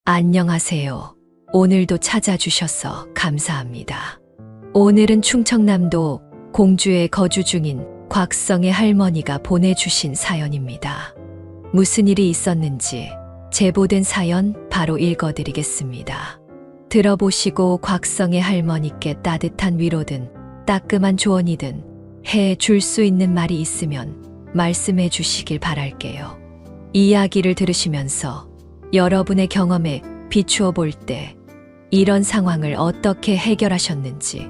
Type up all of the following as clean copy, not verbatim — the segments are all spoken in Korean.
안녕하세요. 오늘도 찾아주셔서 감사합니다. 오늘은 충청남도 공주에 거주 중인 곽성의 할머니가 보내주신 사연입니다. 무슨 일이 있었는지 제보된 사연 바로 읽어드리겠습니다. 들어보시고 곽성의 할머니께 따뜻한 위로든 따끔한 조언이든 해줄 수 있는 말이 있으면 말씀해 주시길 바랄게요. 이야기를 들으시면서 여러분의 경험에 비추어 볼 때 이런 상황을 어떻게 해결하셨는지,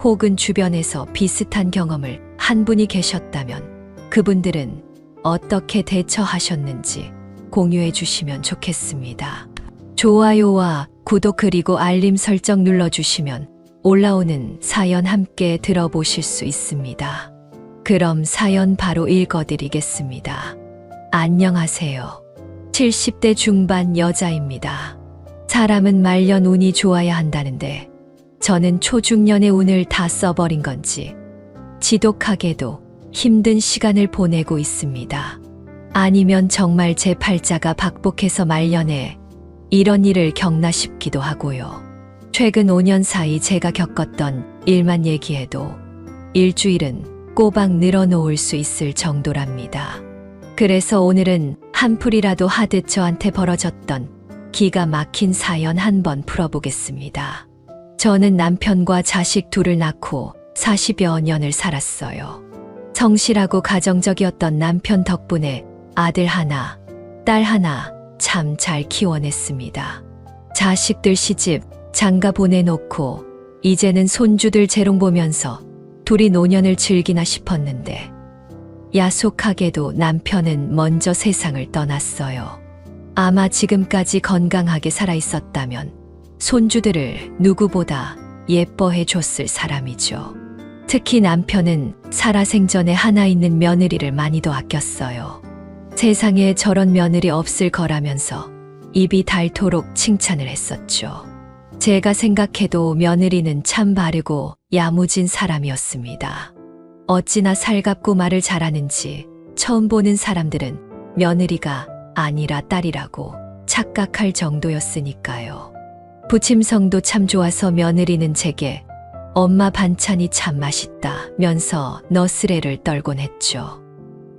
혹은 주변에서 비슷한 경험을 한 분이 계셨다면 그분들은 어떻게 대처하셨는지 공유해 주시면 좋겠습니다. 좋아요와 구독 그리고 알림 설정 눌러주시면 올라오는 사연 함께 들어보실 수 있습니다. 그럼 사연 바로 읽어드리겠습니다. 안녕하세요. 70대 중반 여자입니다. 사람은 말년 운이 좋아야 한다는데 저는 초중년의 운을 다 써버린 건지 지독하게도 힘든 시간을 보내고 있습니다. 아니면 정말 제 팔자가 박복해서 말년에 이런 일을 겪나 싶기도 하고요. 최근 5년 사이 제가 겪었던 일만 얘기해도 일주일은 꼬박 늘어놓을 수 있을 정도랍니다. 그래서 오늘은 한풀이라도 하듯 저한테 벌어졌던 기가 막힌 사연 한번 풀어보겠습니다. 저는 남편과 자식 둘을 낳고 40여 년을 살았어요. 성실하고 가정적이었던 남편 덕분에 아들 하나, 딸 하나 참 잘 키워냈습니다. 자식들 시집, 장가 보내놓고 이제는 손주들 재롱 보면서 둘이 노년을 즐기나 싶었는데 야속하게도 남편은 먼저 세상을 떠났어요. 아마 지금까지 건강하게 살아있었다면 손주들을 누구보다 예뻐해 줬을 사람이죠. 특히 남편은 살아생전에 하나 있는 며느리를 많이도 아꼈어요. 세상에 저런 며느리 없을 거라면서 입이 닳도록 칭찬을 했었죠. 제가 생각해도 며느리는 참 바르고 야무진 사람이었습니다. 어찌나 살갑고 말을 잘하는지 처음 보는 사람들은 며느리가 아니라 딸이라고 착각할 정도였으니까요. 부침성도 참 좋아서 며느리는 제게 엄마 반찬이 참 맛있다면서 너스레를 떨곤 했죠.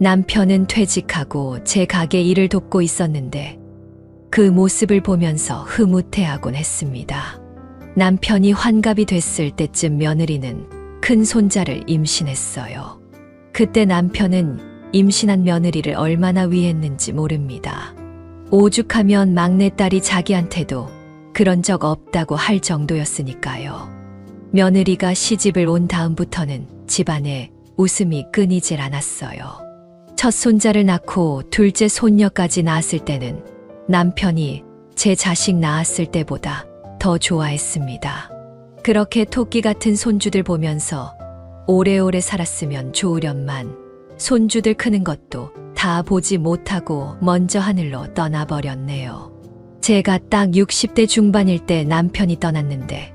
남편은 퇴직하고 제 가게 일을 돕고 있었는데 그 모습을 보면서 흐뭇해하곤 했습니다. 남편이 환갑이 됐을 때쯤 며느리는 큰 손자를 임신했어요. 그때 남편은 임신한 며느리를 얼마나 위했는지 모릅니다. 오죽하면 막내딸이 자기한테도 그런 적 없다고 할 정도였으니까요. 며느리가 시집을 온 다음부터는 집안에 웃음이 끊이질 않았어요. 첫 손자를 낳고 둘째 손녀까지 낳았을 때는 남편이 제 자식 낳았을 때보다 더 좋아했습니다. 그렇게 토끼 같은 손주들 보면서 오래오래 살았으면 좋으련만 손주들 크는 것도 다 보지 못하고 먼저 하늘로 떠나버렸네요. 제가 딱 60대 중반일 때 남편이 떠났는데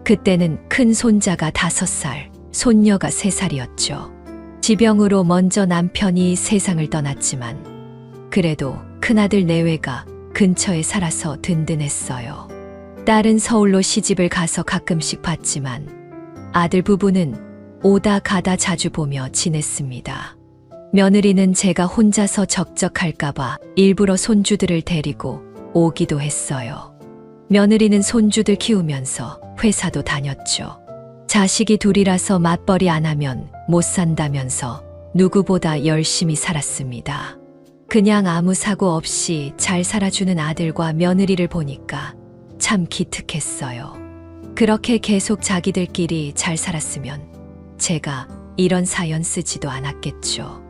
그때는 큰 손자가 5살, 손녀가 3살이었죠. 지병으로 먼저 남편이 세상을 떠났지만 그래도 큰아들 내외가 근처에 살아서 든든했어요. 딸은 서울로 시집을 가서 가끔씩 봤지만 아들 부부는 오다 가다 자주 보며 지냈습니다. 며느리는 제가 혼자서 적적할까봐 일부러 손주들을 데리고 오기도 했어요. 며느리는 손주들 키우면서 회사도 다녔죠. 자식이 둘이라서 맞벌이 안 하면 못 산다면서 누구보다 열심히 살았습니다. 그냥 아무 사고 없이 잘 살아주는 아들과 며느리를 보니까 참 기특했어요. 그렇게 계속 자기들끼리 잘 살았으면 제가 이런 사연 쓰지도 않았겠죠.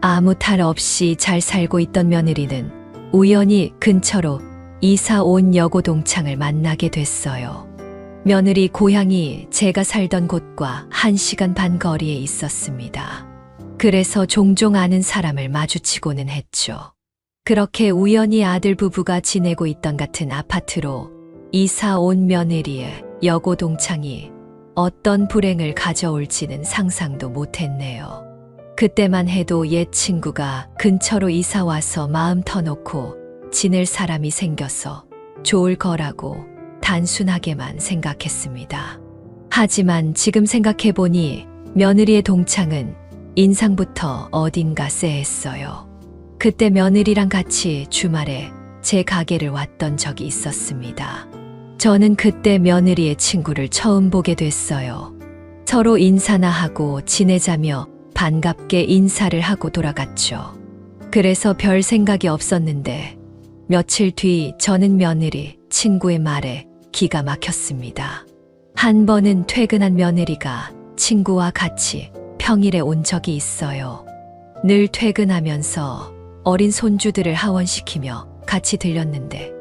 아무 탈 없이 잘 살고 있던 며느리는 우연히 근처로 이사 온 여고 동창을 만나게 됐어요. 며느리 고향이 제가 살던 곳과 1시간 반 거리에 있었습니다. 그래서 종종 아는 사람을 마주치고는 했죠. 그렇게 우연히 아들 부부가 지내고 있던 같은 아파트로 이사 온 며느리의 여고 동창이 어떤 불행을 가져올지는 상상도 못했네요. 그때만 해도 옛 친구가 근처로 이사 와서 마음 터놓고 지낼 사람이 생겨서 좋을 거라고 단순하게만 생각했습니다. 하지만 지금 생각해보니 며느리의 동창은 인상부터 어딘가 쎄했어요. 그때 며느리랑 같이 주말에 제 가게를 왔던 적이 있었습니다. 저는 그때 며느리의 친구를 처음 보게 됐어요. 서로 인사나 하고 지내자며 반갑게 인사를 하고 돌아갔죠. 그래서 별 생각이 없었는데 며칠 뒤 저는 며느리 친구의 말에 기가 막혔습니다. 한 번은 퇴근한 며느리가 친구와 같이 평일에 온 적이 있어요. 늘 퇴근하면서 어린 손주들을 하원시키며 같이 들렸는데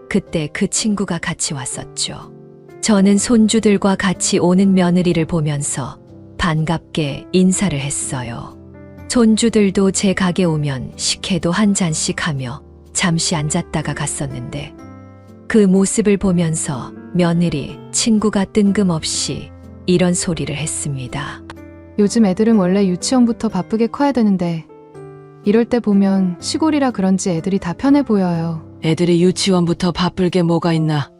그때 그 친구가 같이 왔었죠. 저는 손주들과 같이 오는 며느리를 보면서 반갑게 인사를 했어요. 손주들도 제 가게 오면 식혜도 한 잔씩 하며 잠시 앉았다가 갔었는데 그 모습을 보면서 며느리 친구가 뜬금없이 이런 소리를 했습니다. 요즘 애들은 원래 유치원부터 바쁘게 커야 되는데 이럴 때 보면 시골이라 그런지 애들이 다 편해 보여요. 애들이 유치원부터 바쁠 게 뭐가 있나?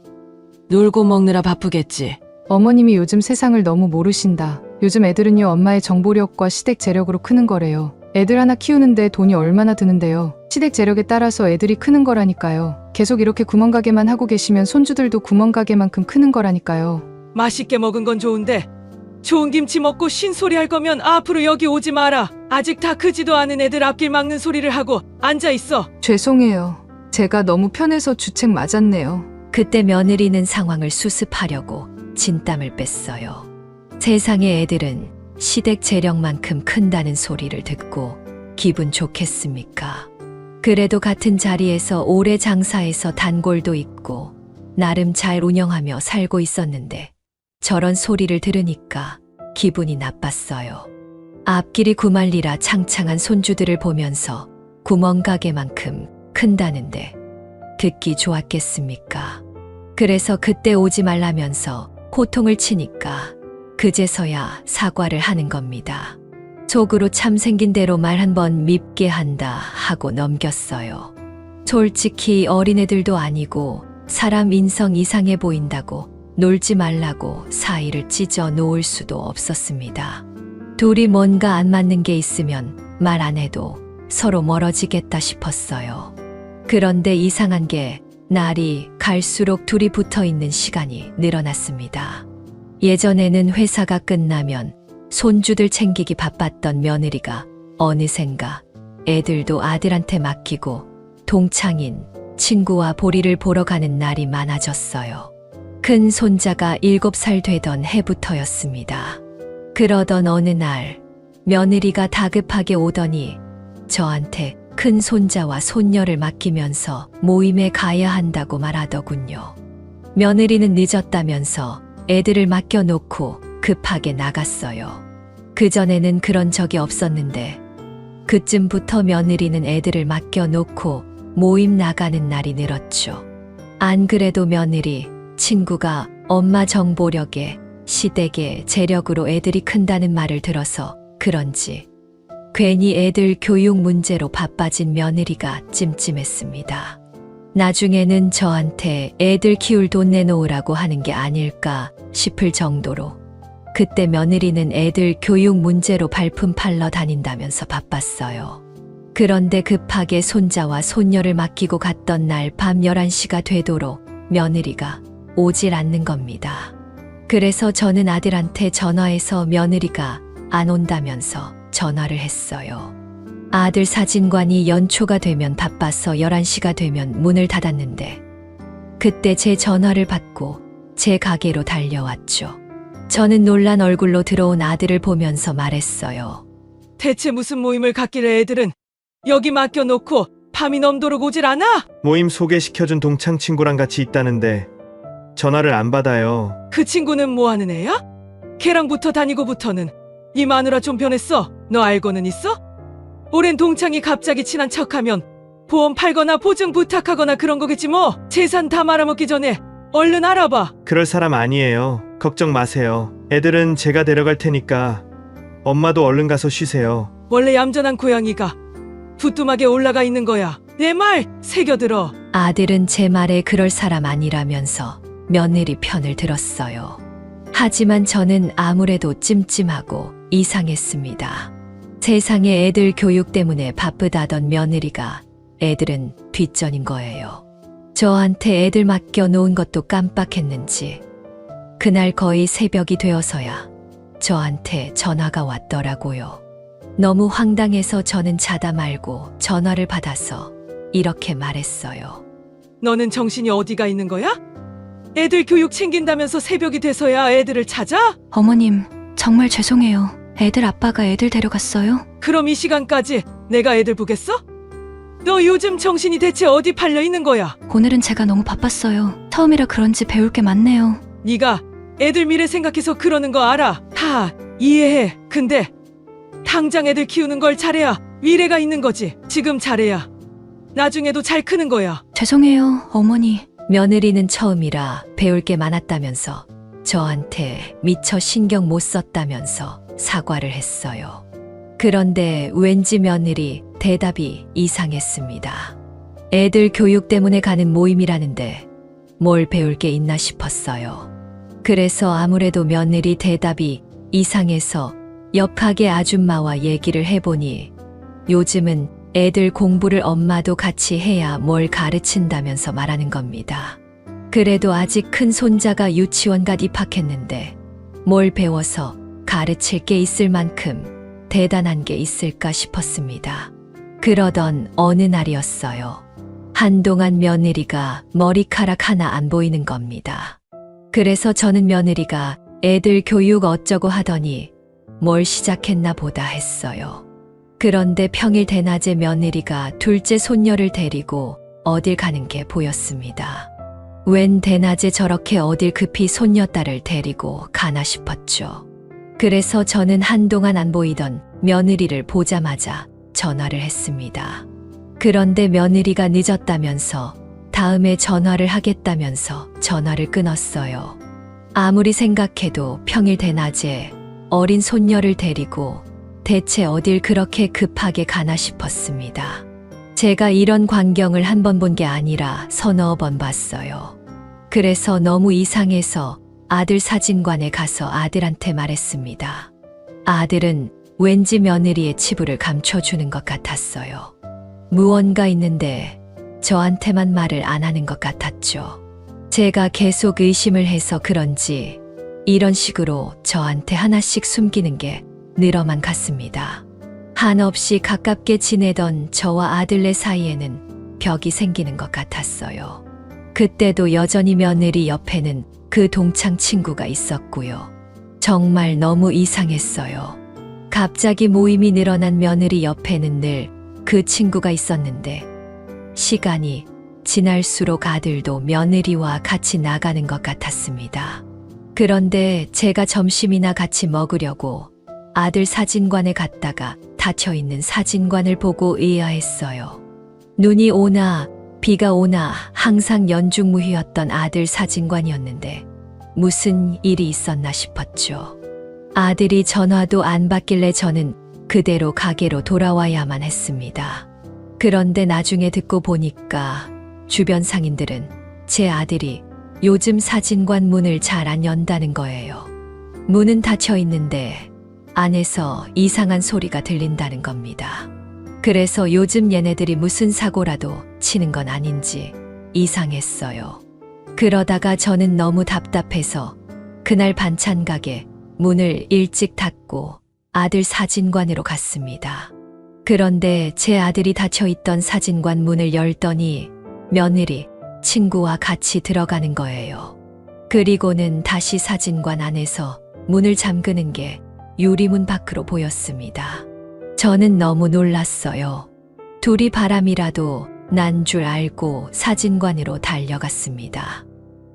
놀고 먹느라 바쁘겠지. 어머님이 요즘 세상을 너무 모르신다. 요즘 애들은요 엄마의 정보력과 시댁 재력으로 크는 거래요. 애들 하나 키우는데 돈이 얼마나 드는데요. 시댁 재력에 따라서 애들이 크는 거라니까요. 계속 이렇게 구멍가게만 하고 계시면 손주들도 구멍가게만큼 크는 거라니까요. 맛있게 먹은 건 좋은데 좋은 김치 먹고 쉰소리 할 거면 앞으로 여기 오지 마라. 아직 다 크지도 않은 애들 앞길 막는 소리를 하고 앉아 있어. 죄송해요. 제가 너무 편해서 주책 맞았네요. 그때 며느리는 상황을 수습하려고 진땀을 뺐어요. 세상의 애들은 시댁 재력만큼 큰다는 소리를 듣고 기분 좋겠습니까? 그래도 같은 자리에서 오래 장사해서 단골도 있고 나름 잘 운영하며 살고 있었는데 저런 소리를 들으니까 기분이 나빴어요. 앞길이 구말리라 창창한 손주들을 보면서 구멍가게만큼 큰다는데 듣기 좋았겠습니까? 그래서 그때 오지 말라면서 호통을 치니까 그제서야 사과를 하는 겁니다. 속으로 참 생긴 대로 말 한 번 밉게 한다 하고 넘겼어요. 솔직히 어린애들도 아니고 사람 인성 이상해 보인다고 놀지 말라고 사이를 찢어 놓을 수도 없었습니다. 둘이 뭔가 안 맞는 게 있으면 말 안 해도 서로 멀어지겠다 싶었어요. 그런데 이상한 게 날이 갈수록 둘이 붙어 있는 시간이 늘어났습니다. 예전에는 회사가 끝나면 손주들 챙기기 바빴던 며느리가 어느샌가 애들도 아들한테 맡기고 동창인 친구와 보리를 보러 가는 날이 많아졌어요. 큰 손자가 7살 되던 해부터였습니다. 그러던 어느 날 며느리가 다급하게 오더니 저한테 큰 손자와 손녀를 맡기면서 모임에 가야 한다고 말하더군요. 며느리는 늦었다면서 애들을 맡겨놓고 급하게 나갔어요. 그전에는 그런 적이 없었는데 그쯤부터 며느리는 애들을 맡겨놓고 모임 나가는 날이 늘었죠. 안 그래도 며느리 친구가 엄마 정보력에 시댁의 재력으로 애들이 큰다는 말을 들어서 그런지 괜히 애들 교육 문제로 바빠진 며느리가 찜찜했습니다. 나중에는 저한테 애들 키울 돈 내놓으라고 하는 게 아닐까 싶을 정도로 그때 며느리는 애들 교육 문제로 발품 팔러 다닌다면서 바빴어요. 그런데 급하게 손자와 손녀를 맡기고 갔던 날 밤 11시가 되도록 며느리가 오질 않는 겁니다. 그래서 저는 아들한테 전화해서 며느리가 안 온다면서 전화를 했어요. 아들 사진관이 연초가 되면 바빠서 11시가 되면 문을 닫았는데 그때 제 전화를 받고 제 가게로 달려왔죠. 저는 놀란 얼굴로 들어온 아들을 보면서 말했어요. 대체 무슨 모임을 갖길래 애들은 여기 맡겨놓고 밤이 넘도록 오질 않아? 모임 소개시켜준 동창 친구랑 같이 있다는데 전화를 안 받아요. 그 친구는 뭐 하는 애야? 걔랑 붙어 다니고부터는 이 마누라 좀 변했어. 너 알고는 있어? 오랜 동창이 갑자기 친한 척하면 보험 팔거나 보증 부탁하거나 그런 거겠지 뭐. 재산 다 말아먹기 전에 얼른 알아봐. 그럴 사람 아니에요. 걱정 마세요. 애들은 제가 데려갈 테니까 엄마도 얼른 가서 쉬세요. 원래 얌전한 고양이가 부뚜막에 올라가 있는 거야. 내 말 새겨들어. 아들은 제 말에 그럴 사람 아니라면서 며느리 편을 들었어요. 하지만 저는 아무래도 찜찜하고 이상했습니다. 세상에 애들 교육 때문에 바쁘다던 며느리가 애들은 뒷전인 거예요. 저한테 애들 맡겨 놓은 것도 깜빡했는지 그날 거의 새벽이 되어서야 저한테 전화가 왔더라고요. 너무 황당해서 저는 자다 말고 전화를 받아서 이렇게 말했어요. 너는 정신이 어디가 있는 거야? 애들 교육 챙긴다면서 새벽이 돼서야 애들을 찾아? 어머님, 정말 죄송해요. 애들 아빠가 애들 데려갔어요? 그럼 이 시간까지 내가 애들 보겠어? 너 요즘 정신이 대체 어디 팔려 있는 거야? 오늘은 제가 너무 바빴어요. 처음이라 그런지 배울 게 많네요. 네가 애들 미래 생각해서 그러는 거 알아. 다 이해해. 근데 당장 애들 키우는 걸 잘해야 미래가 있는 거지. 지금 잘해야 나중에도 잘 크는 거야. 죄송해요, 어머니. 며느리는 처음이라 배울 게 많았다면서 저한테 미처 신경 못 썼다면서 사과를 했어요. 그런데 왠지 며느리 대답이 이상했습니다. 애들 교육 때문에 가는 모임이라는데 뭘 배울 게 있나 싶었어요. 그래서 아무래도 며느리 대답이 이상해서 옆 가게 아줌마와 얘기를 해보니 요즘은 애들 공부를 엄마도 같이 해야 뭘 가르친다면서 말하는 겁니다. 그래도 아직 큰 손자가 유치원 갓 입학했는데 뭘 배워서 가르칠 게 있을 만큼 대단한 게 있을까 싶었습니다. 그러던 어느 날이었어요. 한동안 며느리가 머리카락 하나 안 보이는 겁니다. 그래서 저는 며느리가 애들 교육 어쩌고 하더니 뭘 시작했나 보다 했어요. 그런데 평일 대낮에 며느리가 둘째 손녀를 데리고 어딜 가는 게 보였습니다. 웬 대낮에 저렇게 어딜 급히 손녀딸을 데리고 가나 싶었죠. 그래서 저는 한동안 안 보이던 며느리를 보자마자 전화를 했습니다. 그런데 며느리가 늦었다면서 다음에 전화를 하겠다면서 전화를 끊었어요. 아무리 생각해도 평일 대낮에 어린 손녀를 데리고 대체 어딜 그렇게 급하게 가나 싶었습니다. 제가 이런 광경을 한 번 본 게 아니라 서너 번 봤어요. 그래서 너무 이상해서 아들 사진관에 가서 아들한테 말했습니다. 아들은 왠지 며느리의 치부를 감춰주는 것 같았어요. 무언가 있는데 저한테만 말을 안 하는 것 같았죠. 제가 계속 의심을 해서 그런지 이런 식으로 저한테 하나씩 숨기는 게 늘어만 갔습니다. 한없이 가깝게 지내던 저와 아들네 사이에는 벽이 생기는 것 같았어요. 그때도 여전히 며느리 옆에는 그 동창 친구가 있었고요. 정말 너무 이상했어요. 갑자기 모임이 늘어난 며느리 옆에는 늘 그 친구가 있었는데 시간이 지날수록 아들도 며느리와 같이 나가는 것 같았습니다. 그런데 제가 점심이나 같이 먹으려고 아들 사진관에 갔다가 닫혀있는 사진관을 보고 의아했어요. 눈이 오나 비가 오나 항상 연중무휴였던 아들 사진관이었는데 무슨 일이 있었나 싶었죠. 아들이 전화도 안 받길래 저는 그대로 가게로 돌아와야만 했습니다. 그런데 나중에 듣고 보니까 주변 상인들은 제 아들이 요즘 사진관 문을 잘 안 연다는 거예요. 문은 닫혀 있는데 안에서 이상한 소리가 들린다는 겁니다. 그래서 요즘 얘네들이 무슨 사고라도 치는 건 아닌지 이상했어요. 그러다가 저는 너무 답답해서 그날 반찬 가게 문을 일찍 닫고 아들 사진관으로 갔습니다. 그런데 제 아들이 닫혀있던 사진관 문을 열더니 며느리, 친구와 같이 들어가는 거예요. 그리고는 다시 사진관 안에서 문을 잠그는 게 유리문 밖으로 보였습니다. 저는 너무 놀랐어요. 둘이 바람이라도 난 줄 알고 사진관으로 달려갔습니다.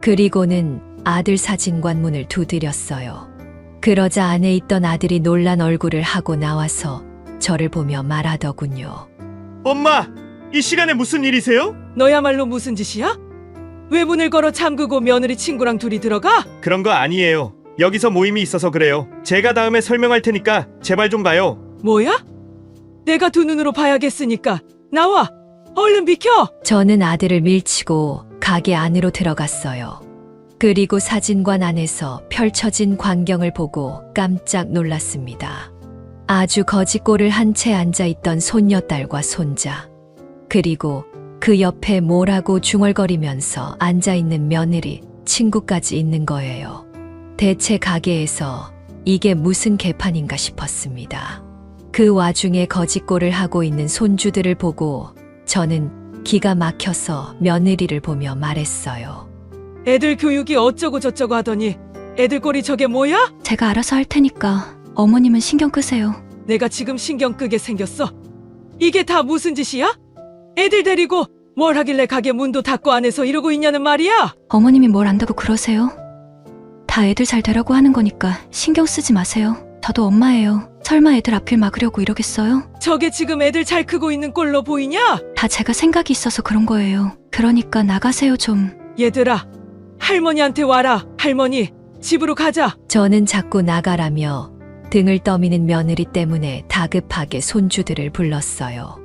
그리고는 아들 사진관 문을 두드렸어요. 그러자 안에 있던 아들이 놀란 얼굴을 하고 나와서 저를 보며 말하더군요. 엄마! 이 시간에 무슨 일이세요? 너야말로 무슨 짓이야? 왜 문을 걸어 잠그고 며느리 친구랑 둘이 들어가? 그런 거 아니에요. 여기서 모임이 있어서 그래요. 제가 다음에 설명할 테니까 제발 좀 가요. 뭐야? 내가 두 눈으로 봐야겠으니까 나와. 얼른 비켜! 저는 아들을 밀치고 가게 안으로 들어갔어요. 그리고 사진관 안에서 펼쳐진 광경을 보고 깜짝 놀랐습니다. 아주 거지꼴을 한 채 앉아있던 손녀딸과 손자, 그리고 그 옆에 뭐라고 중얼거리면서 앉아있는 며느리, 친구까지 있는 거예요. 대체 가게에서 이게 무슨 개판인가 싶었습니다. 그 와중에 거지꼴을 하고 있는 손주들을 보고 저는 기가 막혀서 며느리를 보며 말했어요. 애들 교육이 어쩌고 저쩌고 하더니 애들 꼴이 저게 뭐야? 제가 알아서 할 테니까 어머님은 신경 끄세요. 내가 지금 신경 끄게 생겼어. 이게 다 무슨 짓이야? 애들 데리고 뭘 하길래 가게 문도 닫고 안에서 이러고 있냐는 말이야? 어머님이 뭘 안다고 그러세요? 다 애들 잘 되라고 하는 거니까 신경 쓰지 마세요. 저도 엄마예요. 설마 애들 앞을 막으려고 이러겠어요? 저게 지금 애들 잘 크고 있는 꼴로 보이냐? 다 제가 생각이 있어서 그런 거예요. 그러니까 나가세요 좀. 얘들아, 할머니한테 와라. 할머니, 집으로 가자. 저는 자꾸 나가라며 등을 떠미는 며느리 때문에 다급하게 손주들을 불렀어요.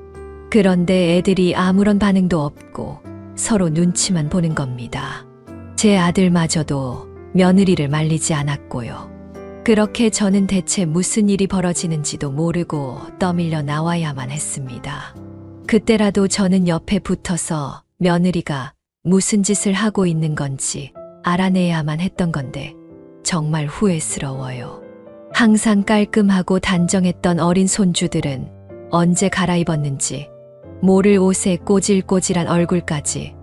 그런데 애들이 아무런 반응도 없고 서로 눈치만 보는 겁니다. 제 아들마저도 며느리를 말리지 않았고요. 그렇게 저는 대체 무슨 일이 벌어지는지도 모르고 떠밀려 나와야만 했습니다. 그때라도 저는 옆에 붙어서 며느리가 무슨 짓을 하고 있는 건지 알아내야만 했던 건데 정말 후회스러워요. 항상 깔끔하고 단정했던 어린 손주들은 언제 갈아입었는지 모를 옷에 꼬질꼬질한 얼굴까지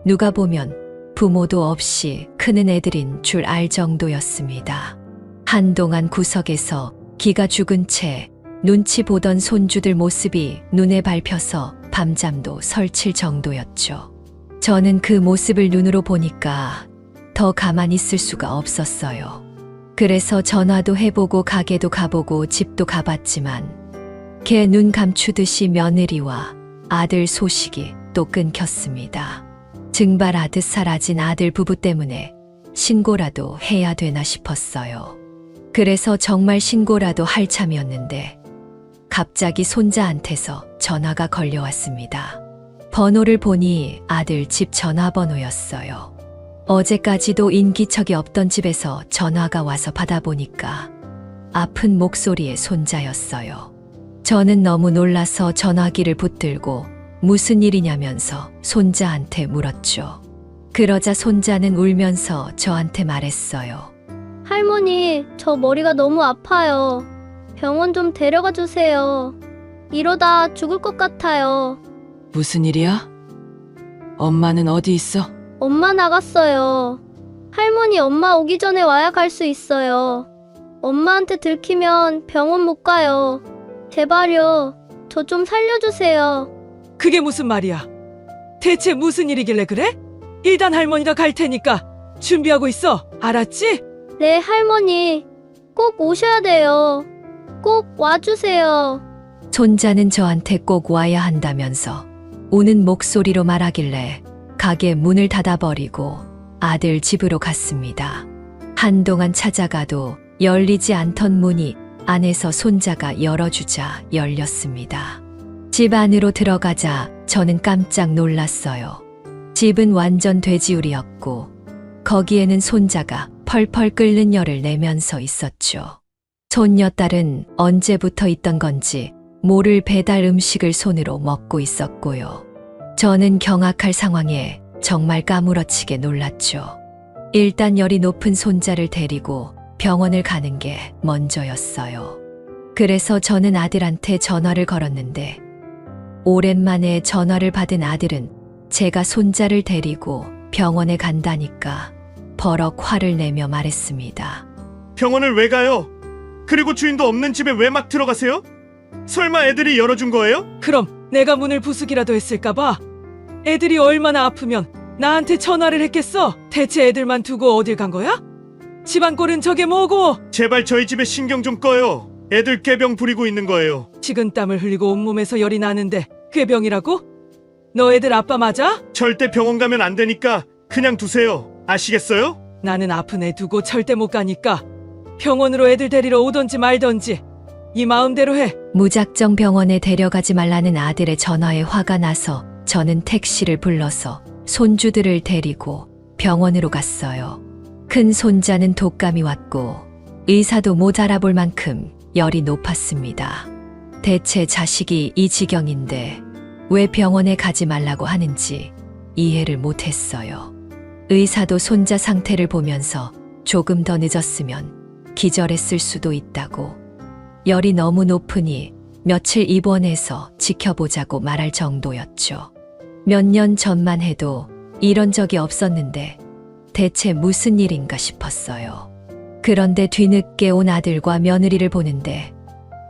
누가 보면 부모도 없이 크는 애들인 줄 알 정도였습니다. 한동안 구석에서 기가 죽은 채 눈치 보던 손주들 모습이 눈에 밟혀서 밤잠도 설칠 정도였죠. 저는 그 모습을 눈으로 보니까 더 가만히 있을 수가 없었어요. 그래서 전화도 해보고 가게도 가보고 집도 가봤지만 개 눈 감추듯이 며느리와 아들 소식이 또 끊겼습니다. 증발하듯 사라진 아들 부부 때문에 신고라도 해야 되나 싶었어요. 그래서 정말 신고라도 할 참이었는데 갑자기 손자한테서 전화가 걸려왔습니다. 번호를 보니 아들 집 전화번호였어요. 어제까지도 인기척이 없던 집에서 전화가 와서 받아보니까 아픈 목소리의 손자였어요. 저는 너무 놀라서 전화기를 붙들고 무슨 일이냐면서 손자한테 물었죠. 그러자 손자는 울면서 저한테 말했어요. 할머니, 저 머리가 너무 아파요. 병원 좀 데려가 주세요. 이러다 죽을 것 같아요. 무슨 일이야? 엄마는 어디 있어? 엄마 나갔어요. 할머니 엄마 오기 전에 와야 갈 수 있어요. 엄마한테 들키면 병원 못 가요. 제발요. 저 좀 살려주세요. 그게 무슨 말이야? 대체 무슨 일이길래 그래? 일단 할머니가 갈 테니까 준비하고 있어. 알았지? 네, 할머니. 꼭 오셔야 돼요. 꼭 와주세요. 손자는 저한테 꼭 와야 한다면서 우는 목소리로 말하길래 가게 문을 닫아버리고 아들 집으로 갔습니다. 한동안 찾아가도 열리지 않던 문이 안에서 손자가 열어주자 열렸습니다. 집 안으로 들어가자 저는 깜짝 놀랐어요. 집은 완전 돼지우리였고 거기에는 손자가 펄펄 끓는 열을 내면서 있었죠. 손녀딸은 언제부터 있던 건지 모를 배달 음식을 손으로 먹고 있었고요. 저는 경악할 상황에 정말 까무러치게 놀랐죠. 일단 열이 높은 손자를 데리고 병원을 가는 게 먼저였어요. 그래서 저는 아들한테 전화를 걸었는데 오랜만에 전화를 받은 아들은 제가 손자를 데리고 병원에 간다니까 버럭 화를 내며 말했습니다. 병원을 왜 가요? 그리고 주인도 없는 집에 왜 막 들어가세요? 설마 애들이 열어준 거예요? 그럼 내가 문을 부수기라도 했을까봐? 애들이 얼마나 아프면 나한테 전화를 했겠어? 대체 애들만 두고 어딜 간 거야? 집안 꼴은 저게 뭐고? 제발 저희 집에 신경 좀 꺼요. 애들 꾀병 부리고 있는 거예요. 식은땀을 흘리고 온몸에서 열이 나는데 꾀병이라고? 너 애들 아빠 맞아? 절대 병원 가면 안 되니까 그냥 두세요. 아시겠어요? 나는 아픈 애 두고 절대 못 가니까 병원으로 애들 데리러 오던지 말던지 이 마음대로 해. 무작정 병원에 데려가지 말라는 아들의 전화에 화가 나서 저는 택시를 불러서 손주들을 데리고 병원으로 갔어요. 큰 손자는 독감이 왔고 의사도 못 알아볼 만큼 열이 높았습니다. 대체 자식이 이 지경인데 왜 병원에 가지 말라고 하는지 이해를 못했어요. 의사도 손자 상태를 보면서 조금 더 늦었으면 기절했을 수도 있다고, 열이 너무 높으니 며칠 입원해서 지켜보자고 말할 정도였죠. 몇 년 전만 해도 이런 적이 없었는데 대체 무슨 일인가 싶었어요. 그런데 뒤늦게 온 아들과 며느리를 보는데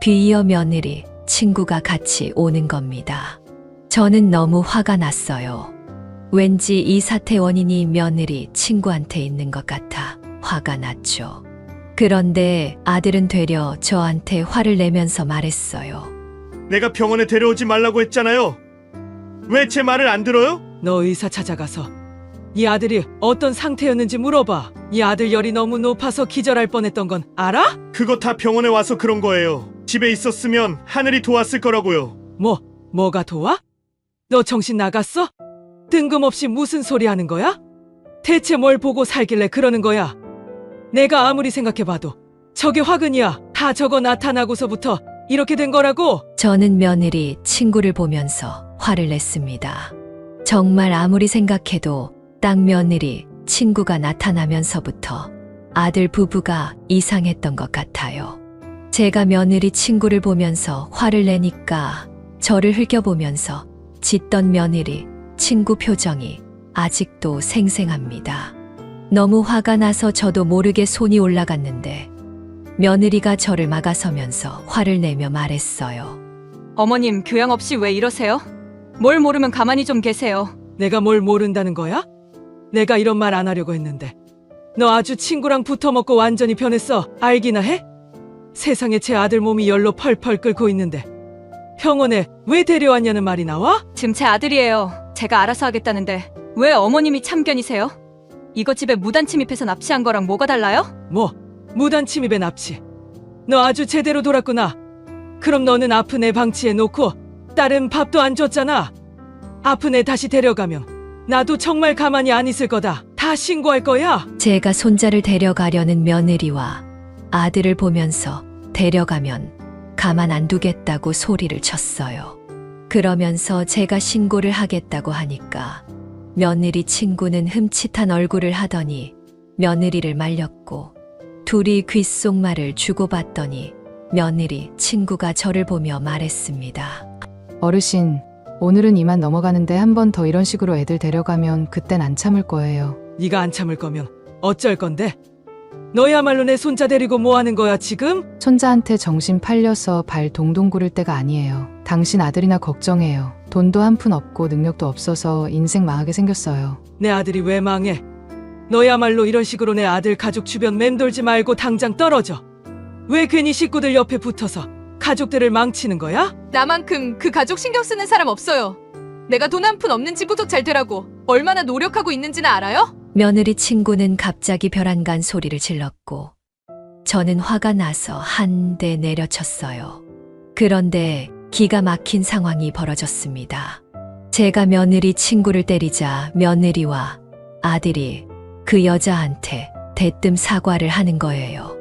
뒤이어 며느리, 친구가 같이 오는 겁니다. 저는 너무 화가 났어요. 왠지 이 사태 원인이 며느리, 친구한테 있는 것 같아 화가 났죠. 그런데 아들은 되려 저한테 화를 내면서 말했어요. 내가 병원에 데려오지 말라고 했잖아요. 왜 제 말을 안 들어요? 너 의사 찾아가서 이 아들이 어떤 상태였는지 물어봐. 이 아들 열이 너무 높아서 기절할 뻔했던 건 알아? 그거 다 병원에 와서 그런 거예요. 집에 있었으면 하늘이 도왔을 거라고요. 뭐가 도와? 너 정신 나갔어? 뜬금없이 무슨 소리 하는 거야? 대체 뭘 보고 살길래 그러는 거야? 내가 아무리 생각해봐도 저게 화근이야. 다 저거 나타나고서부터 이렇게 된 거라고. 저는 며느리, 친구를 보면서 화를 냈습니다. 정말 아무리 생각해도 딱 며느리, 친구가 나타나면서부터 아들 부부가 이상했던 것 같아요. 제가 며느리, 친구를 보면서 화를 내니까 저를 흘겨보면서 짖던 며느리, 친구 표정이 아직도 생생합니다. 너무 화가 나서 저도 모르게 손이 올라갔는데 며느리가 저를 막아서면서 화를 내며 말했어요. 어머님, 교양 없이 왜 이러세요? 뭘 모르면 가만히 좀 계세요. 내가 뭘 모른다는 거야? 내가 이런 말 안 하려고 했는데 너 아주 친구랑 붙어먹고 완전히 변했어. 알기나 해? 세상에 제 아들 몸이 열로 펄펄 끓고 있는데 병원에 왜 데려왔냐는 말이 나와? 지금 제 아들이에요. 제가 알아서 하겠다는데 왜 어머님이 참견이세요? 이거 집에 무단 침입해서 납치한 거랑 뭐가 달라요? 무단 침입에 납치. 너 아주 제대로 돌았구나. 그럼 너는 아픈 애 방치해 놓고 딸은 밥도 안 줬잖아. 아픈 애 다시 데려가면 나도 정말 가만히 안 있을 거다. 다 신고할 거야. 제가 손자를 데려가려는 며느리와 아들을 보면서 데려가면 가만 안 두겠다고 소리를 쳤어요. 그러면서 제가 신고를 하겠다고 하니까 며느리 친구는 흠칫한 얼굴을 하더니 며느리를 말렸고, 둘이 귓속말을 주고받더니 며느리, 친구가 저를 보며 말했습니다. 어르신, 오늘은 이만 넘어가는데 한 번 더 이런 식으로 애들 데려가면 그땐 안 참을 거예요. 네가 안 참을 거면 어쩔 건데? 너야말로 내 손자 데리고 뭐 하는 거야 지금? 손자한테 정신 팔려서 발 동동 구를 때가 아니에요. 당신 아들이나 걱정해요. 돈도 한 푼 없고 능력도 없어서 인생 망하게 생겼어요. 내 아들이 왜 망해? 너야말로 이런 식으로 내 아들 가족 주변 맴돌지 말고 당장 떨어져. 왜 괜히 식구들 옆에 붙어서 가족들을 망치는 거야? 나만큼 그 가족 신경 쓰는 사람 없어요. 내가 돈 한 푼 없는 집부터 잘 되라고 얼마나 노력하고 있는지는 알아요? 며느리 친구는 갑자기 벼랑간 소리를 질렀고 저는 화가 나서 한 대 내려쳤어요. 그런데 기가 막힌 상황이 벌어졌습니다. 제가 며느리 친구를 때리자 며느리와 아들이 그 여자한테 대뜸 사과를 하는 거예요.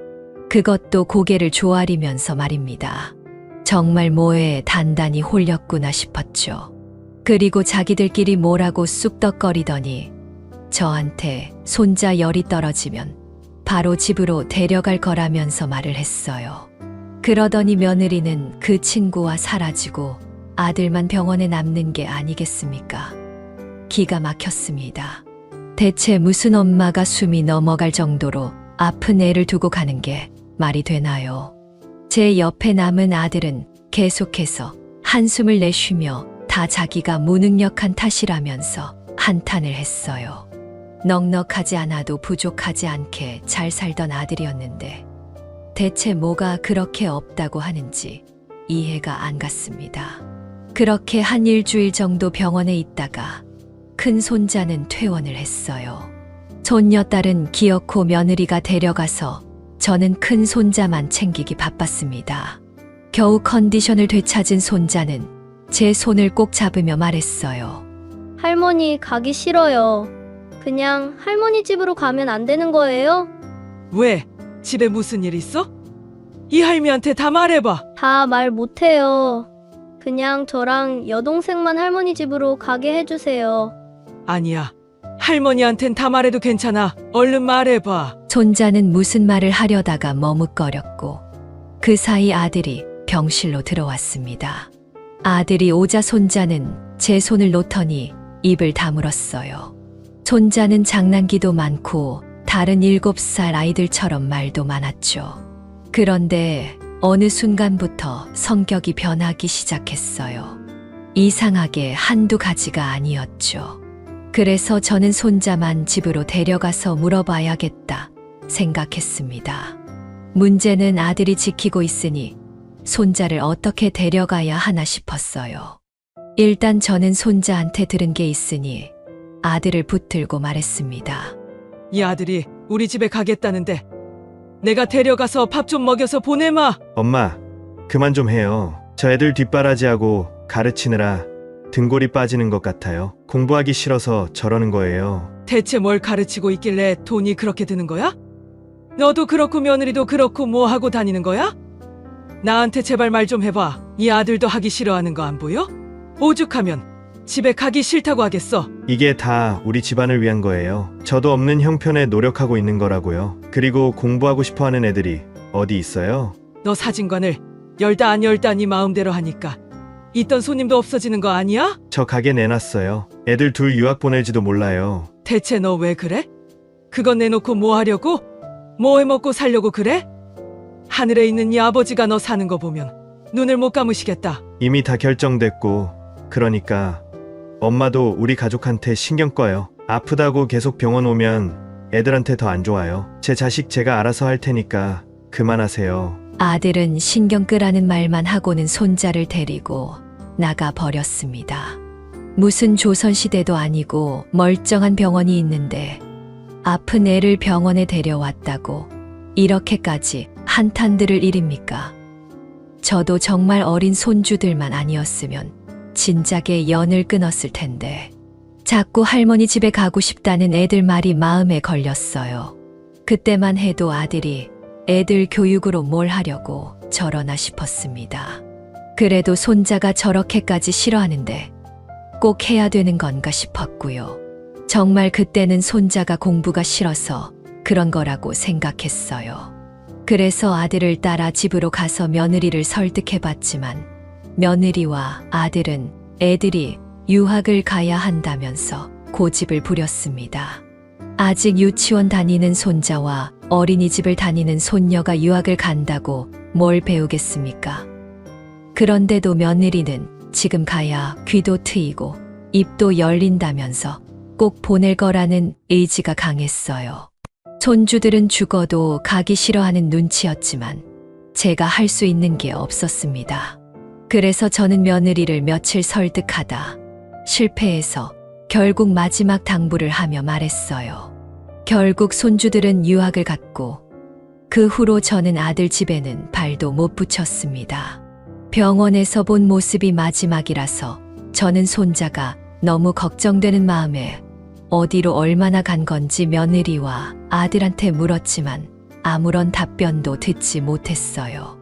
그것도 고개를 조아리면서 말입니다. 정말 뭐에 단단히 홀렸구나 싶었죠. 그리고 자기들끼리 뭐라고 쑥덕거리더니 저한테 손자 열이 떨어지면 바로 집으로 데려갈 거라면서 말을 했어요. 그러더니 며느리는 그 친구와 사라지고 아들만 병원에 남는 게 아니겠습니까? 기가 막혔습니다. 대체 무슨 엄마가 숨이 넘어갈 정도로 아픈 애를 두고 가는 게 말이 되나요? 제 옆에 남은 아들은 계속해서 한숨을 내쉬며 다 자기가 무능력한 탓이라면서 한탄을 했어요. 넉넉하지 않아도 부족하지 않게 잘 살던 아들이었는데 대체 뭐가 그렇게 없다고 하는지 이해가 안 갔습니다. 그렇게 한 일주일 정도 병원에 있다가 큰 손자는 퇴원을 했어요. 손녀딸은 기어코 며느리가 데려가서 저는 큰 손자만 챙기기 바빴습니다. 겨우 컨디션을 되찾은 손자는 제 손을 꼭 잡으며 말했어요. 할머니 가기 싫어요. 그냥 할머니 집으로 가면 안 되는 거예요? 왜? 집에 무슨 일 있어? 이 할미한테 다 말해봐. 다 말 못해요. 그냥 저랑 여동생만 할머니 집으로 가게 해주세요. 아니야. 할머니한텐 다 말해도 괜찮아. 얼른 말해봐. 손자는 무슨 말을 하려다가 머뭇거렸고 그 사이 아들이 병실로 들어왔습니다. 아들이 오자 손자는 제 손을 놓더니 입을 다물었어요. 손자는 장난기도 많고 다른 7살 아이들처럼 말도 많았죠. 그런데 어느 순간부터 성격이 변하기 시작했어요. 이상하게 한두 가지가 아니었죠. 그래서 저는 손자만 집으로 데려가서 물어봐야겠다 생각했습니다. 문제는 아들이 지키고 있으니 손자를 어떻게 데려가야 하나 싶었어요. 일단 저는 손자한테 들은 게 있으니 아들을 붙들고 말했습니다. 이 아들이 우리 집에 가겠다는데 내가 데려가서 밥 좀 먹여서 보내마. 엄마, 그만 좀 해요. 저 애들 뒷바라지하고 가르치느라 등골이 빠지는 것 같아요. 공부하기 싫어서 저러는 거예요. 대체 뭘 가르치고 있길래 돈이 그렇게 드는 거야? 너도 그렇고 며느리도 그렇고 뭐 하고 다니는 거야? 나한테 제발 말 좀 해봐. 이 아들도 하기 싫어하는 거 안 보여? 오죽하면 집에 가기 싫다고 하겠어. 이게 다 우리 집안을 위한 거예요. 저도 없는 형편에 노력하고 있는 거라고요. 그리고 공부하고 싶어 하는 애들이 어디 있어요? 너 사진관을 열다 안 열다 네 마음대로 하니까 있던 손님도 없어지는 거 아니야? 저 가게 내놨어요. 애들 둘 유학 보낼지도 몰라요. 대체 너 왜 그래? 그건 내놓고 뭐 하려고? 뭐 해먹고 살려고 그래? 하늘에 있는 이 아버지가 너 사는 거 보면 눈을 못 감으시겠다. 이미 다 결정됐고, 그러니까 엄마도 우리 가족한테 신경 꺼요. 아프다고 계속 병원 오면 애들한테 더 안 좋아요. 제 자식 제가 알아서 할 테니까 그만하세요. 아들은 신경 끄라는 말만 하고는 손자를 데리고 나가 버렸습니다. 무슨 조선시대도 아니고 멀쩡한 병원이 있는데 아픈 애를 병원에 데려왔다고 이렇게까지 한탄들을 일입니까? 저도 정말 어린 손주들만 아니었으면 진작에 연을 끊었을 텐데 자꾸 할머니 집에 가고 싶다는 애들 말이 마음에 걸렸어요. 그때만 해도 아들이 애들 교육으로 뭘 하려고 저러나 싶었습니다. 그래도 손자가 저렇게까지 싫어하는데 꼭 해야 되는 건가 싶었고요. 정말 그때는 손자가 공부가 싫어서 그런 거라고 생각했어요. 그래서 아들을 따라 집으로 가서 며느리를 설득해봤지만 며느리와 아들은 애들이 유학을 가야 한다면서 고집을 부렸습니다. 아직 유치원 다니는 손자와 어린이집을 다니는 손녀가 유학을 간다고 뭘 배우겠습니까? 그런데도 며느리는 지금 가야 귀도 트이고 입도 열린다면서 꼭 보낼 거라는 의지가 강했어요. 손주들은 죽어도 가기 싫어하는 눈치였지만 제가 할 수 있는 게 없었습니다. 그래서 저는 며느리를 며칠 설득하다 실패해서 결국 마지막 당부를 하며 말했어요. 결국 손주들은 유학을 갔고 그 후로 저는 아들 집에는 발도 못 붙였습니다. 병원에서 본 모습이 마지막이라서 저는 손자가 너무 걱정되는 마음에 어디로 얼마나 간 건지 며느리와 아들한테 물었지만 아무런 답변도 듣지 못했어요.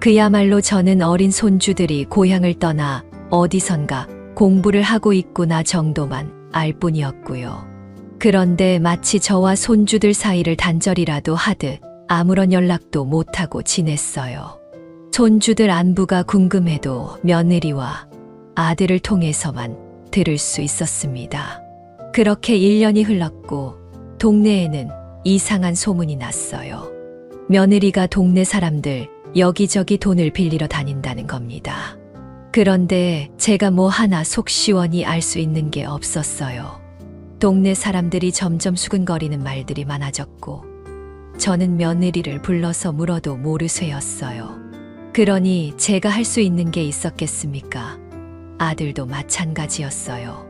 그야말로 저는 어린 손주들이 고향을 떠나 어디선가 공부를 하고 있구나 정도만 알 뿐이었고요. 그런데 마치 저와 손주들 사이를 단절이라도 하듯 아무런 연락도 못하고 지냈어요. 손주들 안부가 궁금해도 며느리와 아들을 통해서만 들을 수 있었습니다. 그렇게 1년이 흘렀고 동네에는 이상한 소문이 났어요. 며느리가 동네 사람들 여기저기 돈을 빌리러 다닌다는 겁니다. 그런데 제가 뭐 하나 속 시원히 알 수 있는 게 없었어요. 동네 사람들이 점점 수근거리는 말들이 많아졌고 저는 며느리를 불러서 물어도 모르쇠였어요. 그러니 제가 할 수 있는 게 있었겠습니까? 아들도 마찬가지였어요.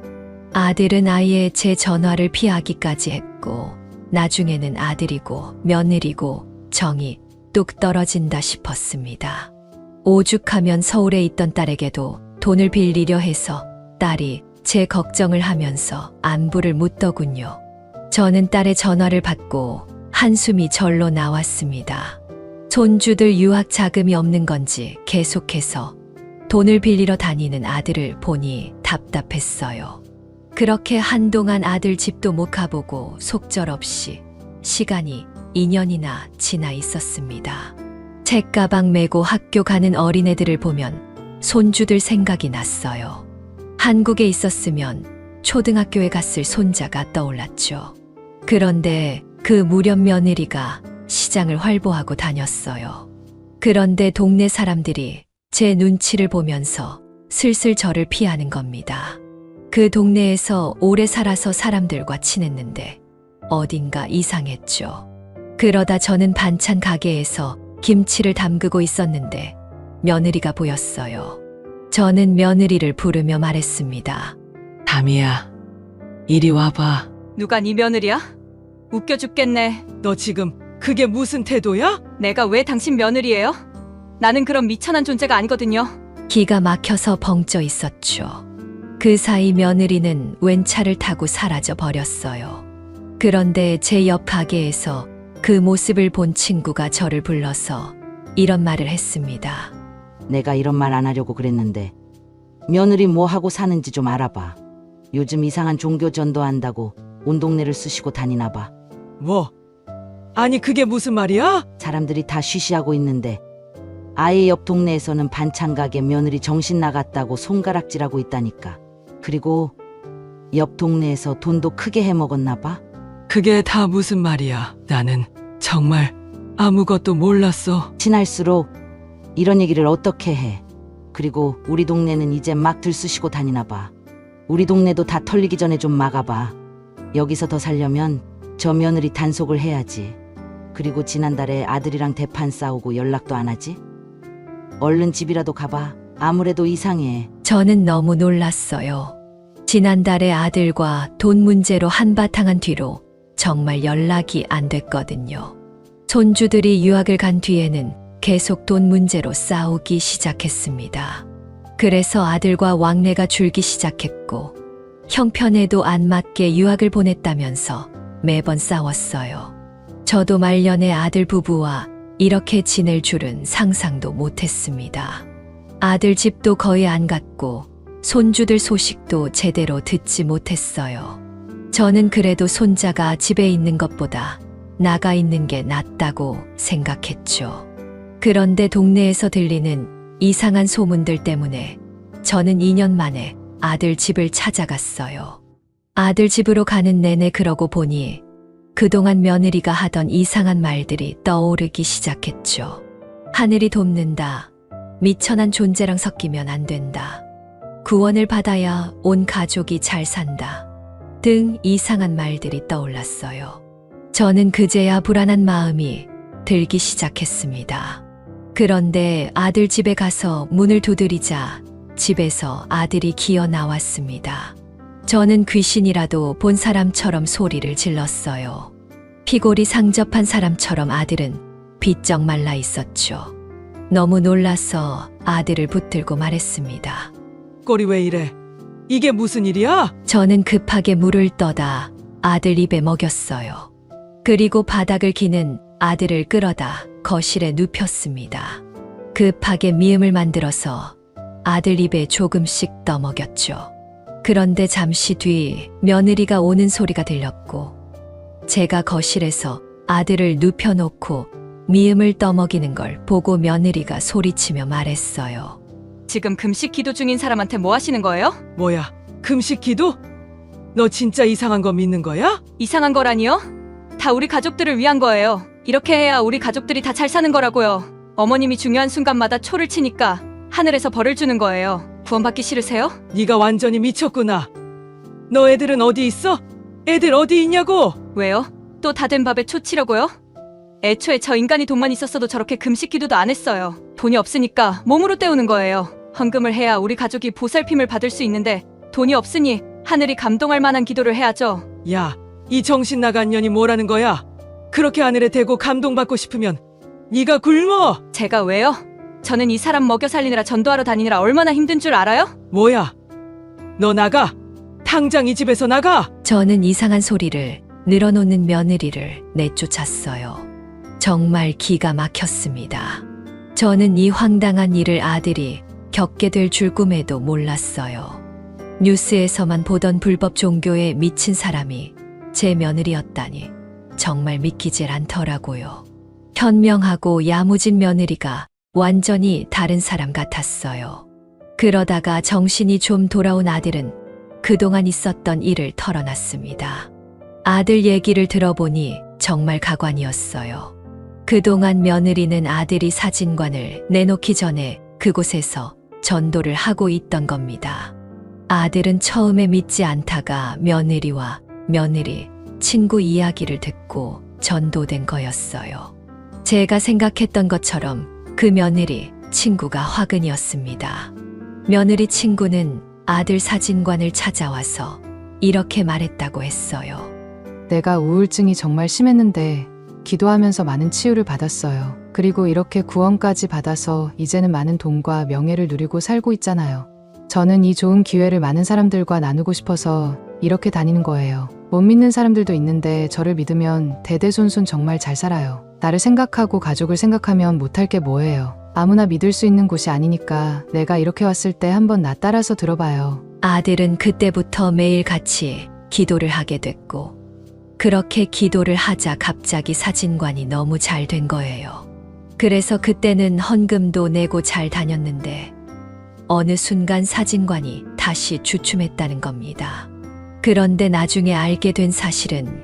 아들은 아예 제 전화를 피하기까지 했고 나중에는 아들이고 며느리고 정이 뚝 떨어진다 싶었습니다. 오죽하면 서울에 있던 딸에게도 돈을 빌리려 해서 딸이 제 걱정을 하면서 안부를 묻더군요. 저는 딸의 전화를 받고 한숨이 절로 나왔습니다. 손주들 유학 자금이 없는 건지 계속해서 돈을 빌리러 다니는 아들을 보니 답답했어요. 그렇게 한동안 아들 집도 못 가보고 속절없이 시간이 2년이나 지나 있었습니다. 책가방 메고 학교 가는 어린애들을 보면 손주들 생각이 났어요. 한국에 있었으면 초등학교에 갔을 손자가 떠올랐죠. 그런데 그 무렵 며느리가 시장을 활보하고 다녔어요. 그런데 동네 사람들이 제 눈치를 보면서 슬슬 저를 피하는 겁니다. 그 동네에서 오래 살아서 사람들과 친했는데 어딘가 이상했죠. 그러다 저는 반찬 가게에서 김치를 담그고 있었는데 며느리가 보였어요. 저는 며느리를 부르며 말했습니다. 담이야, 이리 와봐. 누가 네 며느리야? 웃겨 죽겠네. 너 지금 그게 무슨 태도야? 내가 왜 당신 며느리예요? 나는 그런 미천한 존재가 아니거든요. 기가 막혀서 벙쪄 있었죠. 그 사이 며느리는 웬 차를 타고 사라져 버렸어요. 그런데 제 옆 가게에서 그 모습을 본 친구가 저를 불러서 이런 말을 했습니다. 내가 이런 말 안 하려고 그랬는데 며느리 뭐 하고 사는지 좀 알아봐. 요즘 이상한 종교 전도한다고 온 동네를 쑤시고 다니나 봐. 뭐? 아니 그게 무슨 말이야? 사람들이 다 쉬쉬하고 있는데 아예 옆 동네에서는 반찬 가게 며느리 정신 나갔다고 손가락질하고 있다니까. 그리고 옆 동네에서 돈도 크게 해먹었나 봐. 그게 다 무슨 말이야? 나는 정말 아무것도 몰랐어. 친할수록 이런 얘기를 어떻게 해. 그리고 우리 동네는 이제 막 들쑤시고 다니나 봐. 우리 동네도 다 털리기 전에 좀 막아봐. 여기서 더 살려면 저 며느리 단속을 해야지. 그리고 지난달에 아들이랑 대판 싸우고 연락도 안 하지? 얼른 집이라도 가봐. 아무래도 이상해. 저는 너무 놀랐어요. 지난달에 아들과 돈 문제로 한바탕 한 뒤로 정말 연락이 안 됐거든요. 손주들이 유학을 간 뒤에는 계속 돈 문제로 싸우기 시작했습니다. 그래서 아들과 왕래가 줄기 시작했고 형편에도 안 맞게 유학을 보냈다면서 매번 싸웠어요. 저도 말년에 아들 부부와 이렇게 지낼 줄은 상상도 못했습니다. 아들 집도 거의 안 갔고 손주들 소식도 제대로 듣지 못했어요. 저는 그래도 손자가 집에 있는 것보다 나가 있는 게 낫다고 생각했죠. 그런데 동네에서 들리는 이상한 소문들 때문에 저는 2년 만에 아들 집을 찾아갔어요. 아들 집으로 가는 내내 그러고 보니 그동안 며느리가 하던 이상한 말들이 떠오르기 시작했죠. 하늘이 돕는다. 미천한 존재랑 섞이면 안 된다. 구원을 받아야 온 가족이 잘 산다. 등 이상한 말들이 떠올랐어요. 저는 그제야 불안한 마음이 들기 시작했습니다. 그런데 아들 집에 가서 문을 두드리자 집에서 아들이 기어 나왔습니다. 저는 귀신이라도 본 사람처럼 소리를 질렀어요. 피골이 상접한 사람처럼 아들은 비쩍 말라 있었죠. 너무 놀라서 아들을 붙들고 말했습니다. 꼴이 왜 이래? 이게 무슨 일이야? 저는 급하게 물을 떠다 아들 입에 먹였어요. 그리고 바닥을 기는 아들을 끌어다 거실에 눕혔습니다. 급하게 미음을 만들어서 아들 입에 조금씩 떠먹였죠. 그런데 잠시 뒤 며느리가 오는 소리가 들렸고 제가 거실에서 아들을 눕혀놓고 미음을 떠먹이는 걸 보고 며느리가 소리치며 말했어요. 지금 금식 기도 중인 사람한테 뭐 하시는 거예요? 뭐야? 금식 기도? 너 진짜 이상한 거 믿는 거야? 이상한 거라니요? 다 우리 가족들을 위한 거예요. 이렇게 해야 우리 가족들이 다 잘 사는 거라고요. 어머님이 중요한 순간마다 초를 치니까 하늘에서 벌을 주는 거예요. 구원받기 싫으세요? 네가 완전히 미쳤구나. 너 애들은 어디 있어? 애들 어디 있냐고? 왜요? 또 다 된 밥에 초 치려고요? 애초에 저 인간이 돈만 있었어도 저렇게 금식 기도도 안 했어요. 돈이 없으니까 몸으로 때우는 거예요. 헌금을 해야 우리 가족이 보살핌을 받을 수 있는데 돈이 없으니 하늘이 감동할 만한 기도를 해야죠. 야, 이 정신 나간 년이 뭐라는 거야? 그렇게 하늘에 대고 감동받고 싶으면 네가 굶어! 제가 왜요? 저는 이 사람 먹여 살리느라 전도하러 다니느라 얼마나 힘든 줄 알아요? 뭐야? 너 나가! 당장 이 집에서 나가! 저는 이상한 소리를 늘어놓는 며느리를 내쫓았어요. 정말 기가 막혔습니다. 저는 이 황당한 일을 아들이 겪게 될 줄 꿈에도 몰랐어요. 뉴스에서만 보던 불법 종교에 미친 사람이 제 며느리였다니 정말 믿기질 않더라고요. 현명하고 야무진 며느리가 완전히 다른 사람 같았어요. 그러다가 정신이 좀 돌아온 아들은 그동안 있었던 일을 털어놨습니다. 아들 얘기를 들어보니 정말 가관이었어요. 그동안 며느리는 아들이 사진관을 내놓기 전에 그곳에서 전도를 하고 있던 겁니다. 아들은 처음에 믿지 않다가 며느리와 며느리, 친구 이야기를 듣고 전도된 거였어요. 제가 생각했던 것처럼 그 며느리, 친구가 화근이었습니다. 며느리 친구는 아들 사진관을 찾아와서 이렇게 말했다고 했어요. 내가 우울증이 정말 심했는데 기도하면서 많은 치유를 받았어요. 그리고 이렇게 구원까지 받아서 이제는 많은 돈과 명예를 누리고 살고 있잖아요. 저는 이 좋은 기회를 많은 사람들과 나누고 싶어서 이렇게 다니는 거예요. 못 믿는 사람들도 있는데 저를 믿으면 대대손손 정말 잘 살아요. 나를 생각하고 가족을 생각하면 못할 게 뭐예요. 아무나 믿을 수 있는 곳이 아니니까 내가 이렇게 왔을 때 한번 나 따라서 들어봐요. 아들은 그때부터 매일 같이 기도를 하게 됐고, 그렇게 기도를 하자 갑자기 사진관이 너무 잘 된 거예요. 그래서 그때는 헌금도 내고 잘 다녔는데 어느 순간 사진관이 다시 주춤했다는 겁니다. 그런데 나중에 알게 된 사실은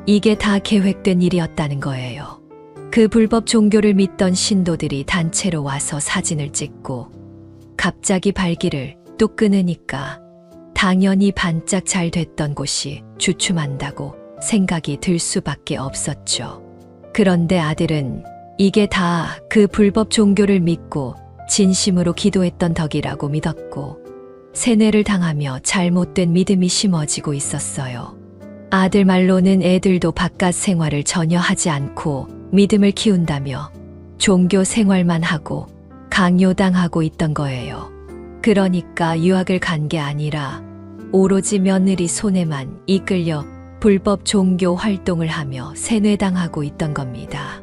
이게 다 계획된 일이었다는 거예요. 그 불법 종교를 믿던 신도들이 단체로 와서 사진을 찍고 갑자기 발기를 뚝 끊으니까 당연히 반짝 잘 됐던 곳이 주춤한다고 생각이 들 수밖에 없었죠. 그런데 아들은 이게 다 그 불법 종교를 믿고 진심으로 기도했던 덕이라고 믿었고 세뇌를 당하며 잘못된 믿음이 심어지고 있었어요. 아들 말로는 애들도 바깥 생활을 전혀 하지 않고 믿음을 키운다며 종교 생활만 하고 강요당하고 있던 거예요. 그러니까 유학을 간 게 아니라 오로지 며느리 손에만 이끌려 불법 종교 활동을 하며 세뇌당하고 있던 겁니다.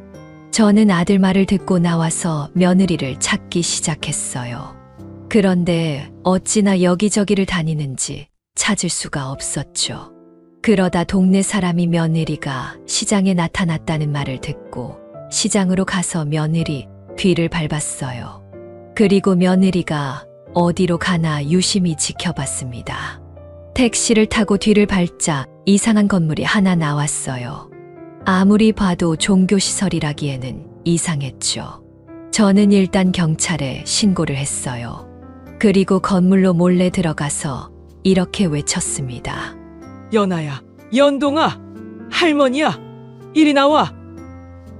저는 아들 말을 듣고 나와서 며느리를 찾기 시작했어요. 그런데 어찌나 여기저기를 다니는지 찾을 수가 없었죠. 그러다 동네 사람이 며느리가 시장에 나타났다는 말을 듣고 시장으로 가서 며느리 뒤를 밟았어요. 그리고 며느리가 어디로 가나 유심히 지켜봤습니다. 택시를 타고 뒤를 밟자 이상한 건물이 하나 나왔어요. 아무리 봐도 종교시설이라기에는 이상했죠. 저는 일단 경찰에 신고를 했어요. 그리고 건물로 몰래 들어가서 이렇게 외쳤습니다. 연아야, 연동아, 할머니야, 이리 나와.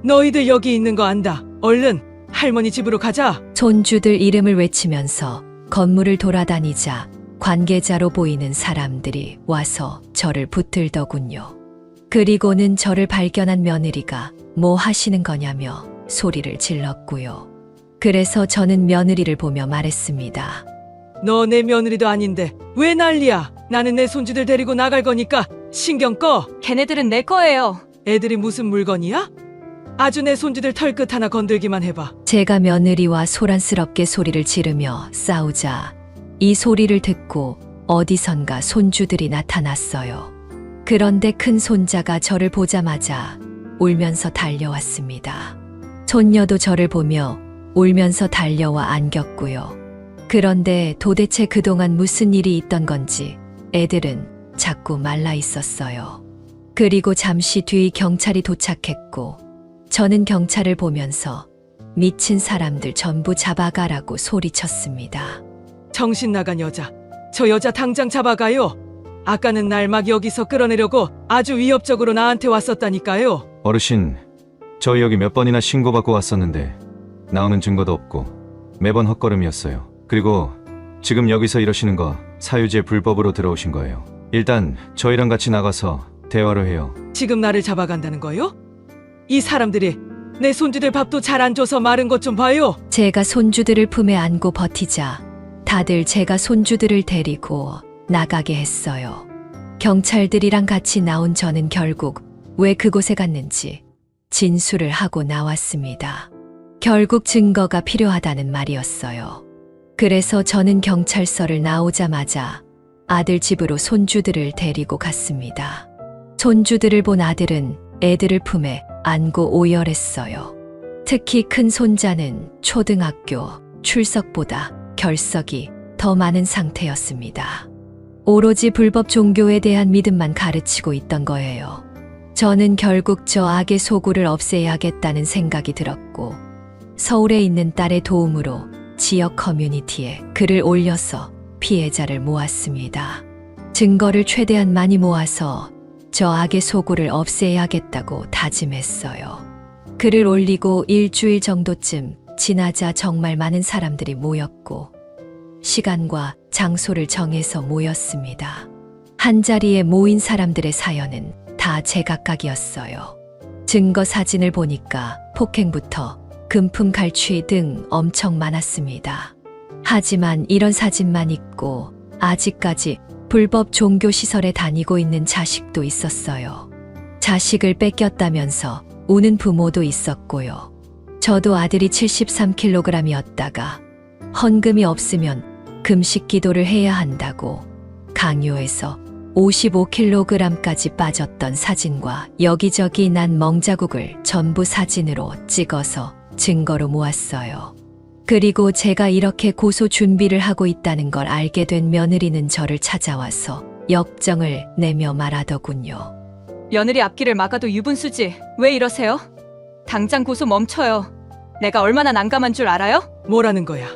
너희들 여기 있는 거 안다. 얼른 할머니 집으로 가자. 손주들 이름을 외치면서 건물을 돌아다니자 관계자로 보이는 사람들이 와서 저를 붙들더군요. 그리고는 저를 발견한 며느리가 뭐 하시는 거냐며 소리를 질렀고요. 그래서 저는 며느리를 보며 말했습니다. 너 내 며느리도 아닌데 왜 난리야? 나는 내 손주들 데리고 나갈 거니까 신경 꺼. 걔네들은 내 거예요. 애들이 무슨 물건이야? 아주 내 손주들 털끝 하나 건들기만 해봐. 제가 며느리와 소란스럽게 소리를 지르며 싸우자 이 소리를 듣고 어디선가 손주들이 나타났어요. 그런데 큰 손자가 저를 보자마자 울면서 달려왔습니다. 손녀도 저를 보며 울면서 달려와 안겼고요. 그런데 도대체 그동안 무슨 일이 있던 건지 애들은 자꾸 말라 있었어요. 그리고 잠시 뒤 경찰이 도착했고 저는 경찰을 보면서 미친 사람들 전부 잡아가라고 소리쳤습니다. 정신 나간 여자. 저 여자 당장 잡아가요. 아까는 날 막 여기서 끌어내려고 아주 위협적으로 나한테 왔었다니까요. 어르신, 저 여기 몇 번이나 신고받고 왔었는데 나오는 증거도 없고 매번 헛걸음이었어요. 그리고 지금 여기서 이러시는 거 사유지에 불법으로 들어오신 거예요. 일단 저희랑 같이 나가서 대화를 해요. 지금 나를 잡아간다는 거요? 이 사람들이 내 손주들 밥도 잘 안 줘서 마른 것 좀 봐요. 제가 손주들을 품에 안고 버티자 다들 제가 손주들을 데리고 나가게 했어요. 경찰들이랑 같이 나온 저는 결국 왜 그곳에 갔는지 진술을 하고 나왔습니다. 결국 증거가 필요하다는 말이었어요. 그래서 저는 경찰서를 나오자마자 아들 집으로 손주들을 데리고 갔습니다. 손주들을 본 아들은 애들을 품에 안고 오열했어요. 특히 큰 손자는 초등학교 출석보다 결석이 더 많은 상태였습니다. 오로지 불법 종교에 대한 믿음만 가르치고 있던 거예요. 저는 결국 저 악의 소굴을 없애야겠다는 생각이 들었고, 서울에 있는 딸의 도움으로 지역 커뮤니티에 글을 올려서 피해자를 모았습니다. 증거를 최대한 많이 모아서 저 악의 소굴을 없애야겠다고 다짐했어요. 글을 올리고 일주일 정도쯤 지나자 정말 많은 사람들이 모였고, 시간과 장소를 정해서 모였습니다. 한자리에 모인 사람들의 사연은 다 제각각이었어요. 증거 사진을 보니까 폭행부터 금품 갈취 등 엄청 많았습니다. 하지만 이런 사진만 있고 아직까지 불법 종교시설에 다니고 있는 자식도 있었어요. 자식을 뺏겼다면서 우는 부모도 있었고요. 저도 아들이 73kg이었다가 헌금이 없으면 금식 기도를 해야 한다고 강요해서 55kg까지 빠졌던 사진과 여기저기 난 멍자국을 전부 사진으로 찍어서 증거로 모았어요. 그리고 제가 이렇게 고소 준비를 하고 있다는 걸 알게 된 며느리는 저를 찾아와서 역정을 내며 말하더군요. 며느리 앞길을 막아도 유분수지. 왜 이러세요? 당장 고소 멈춰요. 내가 얼마나 난감한 줄 알아요? 뭐라는 거야?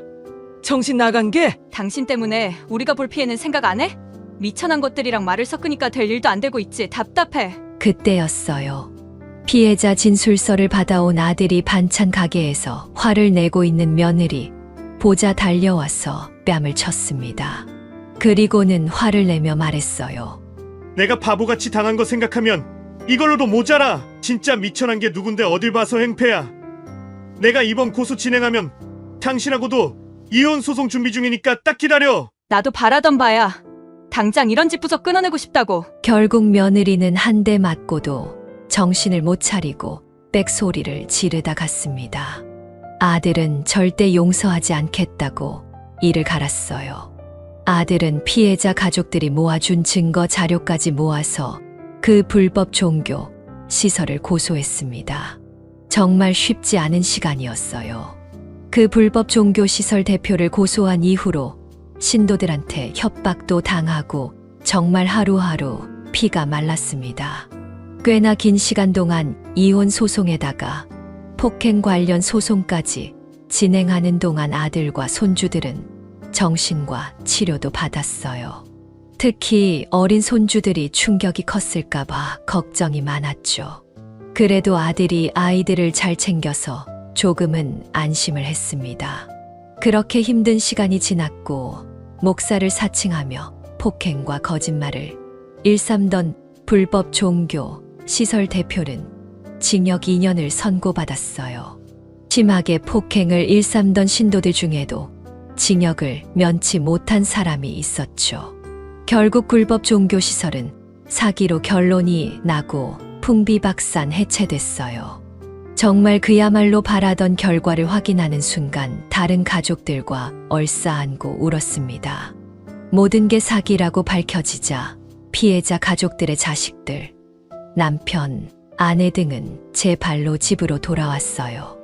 정신 나간 게? 당신 때문에 우리가 볼 피해는 생각 안 해? 미천한 것들이랑 말을 섞으니까 될 일도 안 되고 있지. 답답해. 그때였어요. 피해자 진술서를 받아온 아들이 반찬 가게에서 화를 내고 있는 며느리 보자 달려와서 뺨을 쳤습니다. 그리고는 화를 내며 말했어요. 내가 바보같이 당한 거 생각하면 이걸로도 모자라. 진짜 미천한 게 누군데 어딜 봐서 행패야. 내가 이번 고소 진행하면 당신하고도 이혼 소송 준비 중이니까 딱 기다려. 나도 바라던 바야. 당장 이런 집부터 끊어내고 싶다고. 결국 며느리는 한 대 맞고도 정신을 못 차리고 빽소리를 지르다 갔습니다. 아들은 절대 용서하지 않겠다고 이를 갈았어요. 아들은 피해자 가족들이 모아준 증거 자료까지 모아서 그 불법 종교 시설을 고소했습니다. 정말 쉽지 않은 시간이었어요. 그 불법 종교 시설 대표를 고소한 이후로 신도들한테 협박도 당하고 정말 하루하루 피가 말랐습니다. 꽤나 긴 시간 동안 이혼 소송에다가 폭행 관련 소송까지 진행하는 동안 아들과 손주들은 정신과 치료도 받았어요. 특히 어린 손주들이 충격이 컸을까봐 걱정이 많았죠. 그래도 아들이 아이들을 잘 챙겨서 조금은 안심을 했습니다. 그렇게 힘든 시간이 지났고 목사를 사칭하며 폭행과 거짓말을 일삼던 불법 종교 시설 대표는 징역 2년을 선고받았어요. 심하게 폭행을 일삼던 신도들 중에도 징역을 면치 못한 사람이 있었죠. 결국 불법 종교 시설은 사기로 결론이 나고 풍비박산 해체됐어요. 정말 그야말로 바라던 결과를 확인하는 순간 다른 가족들과 얼싸안고 울었습니다. 모든 게 사기라고 밝혀지자 피해자 가족들의 자식들, 남편, 아내 등은 제 발로 집으로 돌아왔어요.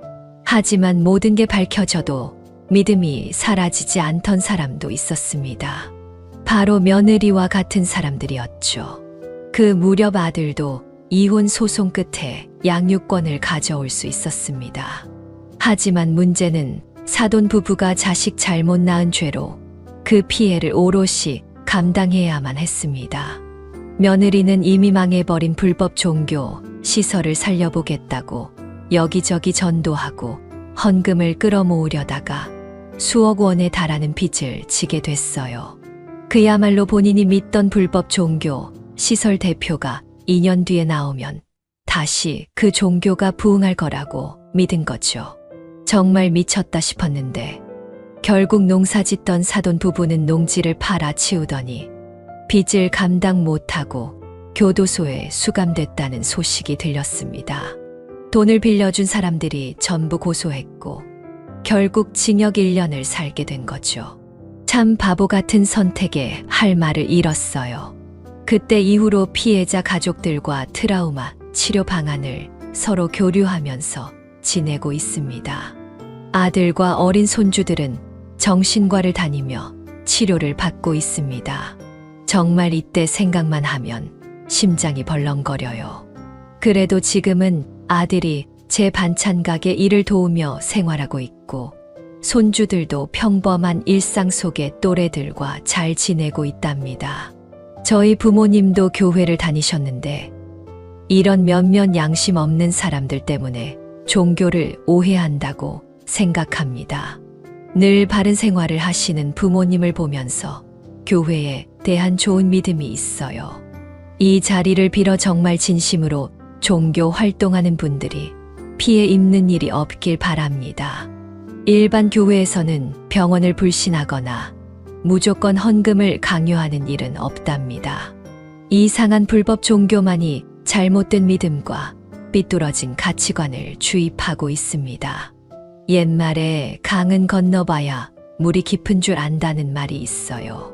하지만 모든 게 밝혀져도 믿음이 사라지지 않던 사람도 있었습니다. 바로 며느리와 같은 사람들이었죠. 그 무렵 아들도 이혼 소송 끝에 양육권을 가져올 수 있었습니다. 하지만 문제는 사돈 부부가 자식 잘못 낳은 죄로 그 피해를 오롯이 감당해야만 했습니다. 며느리는 이미 망해버린 불법 종교 시설을 살려보겠다고 여기저기 전도하고 헌금을 끌어모으려다가 수억 원에 달하는 빚을 지게 됐어요. 그야말로 본인이 믿던 불법 종교 시설 대표가 2년 뒤에 나오면 다시 그 종교가 부흥할 거라고 믿은 거죠. 정말 미쳤다 싶었는데 결국 농사 짓던 사돈 부부는 농지를 팔아 치우더니 빚을 감당 못하고 교도소에 수감됐다는 소식이 들렸습니다. 돈을 빌려준 사람들이 전부 고소했고 결국 징역 1년을 살게 된 거죠. 참 바보 같은 선택에 할 말을 잃었어요. 그때 이후로 피해자 가족들과 트라우마 치료 방안을 서로 교류하면서 지내고 있습니다. 아들과 어린 손주들은 정신과를 다니며 치료를 받고 있습니다. 정말 이때 생각만 하면 심장이 벌렁거려요. 그래도 지금은 아들이 제 반찬 가게 일을 도우며 생활하고 있고 손주들도 평범한 일상 속의 또래들과 잘 지내고 있답니다. 저희 부모님도 교회를 다니셨는데 이런 몇몇 양심 없는 사람들 때문에 종교를 오해한다고 생각합니다. 늘 바른 생활을 하시는 부모님을 보면서 교회에 대한 좋은 믿음이 있어요. 이 자리를 빌어 정말 진심으로 종교 활동하는 분들이 피해 입는 일이 없길 바랍니다. 일반 교회에서는 병원을 불신하거나 무조건 헌금을 강요하는 일은 없답니다. 이상한 불법 종교만이 잘못된 믿음과 삐뚤어진 가치관을 주입하고 있습니다. 옛말에 강은 건너봐야 물이 깊은 줄 안다는 말이 있어요.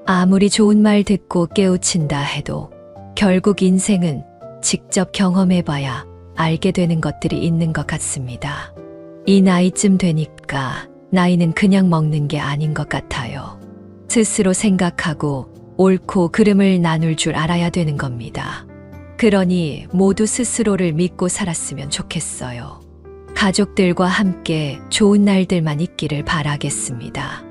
아무리 좋은 말 듣고 깨우친다 해도 결국 인생은 직접 경험해봐야 알게 되는 것들이 있는 것 같습니다. 이 나이쯤 되니까 나이는 그냥 먹는 게 아닌 것 같아요. 스스로 생각하고 옳고 그름을 나눌 줄 알아야 되는 겁니다. 그러니 모두 스스로를 믿고 살았으면 좋겠어요. 가족들과 함께 좋은 날들만 있기를 바라겠습니다.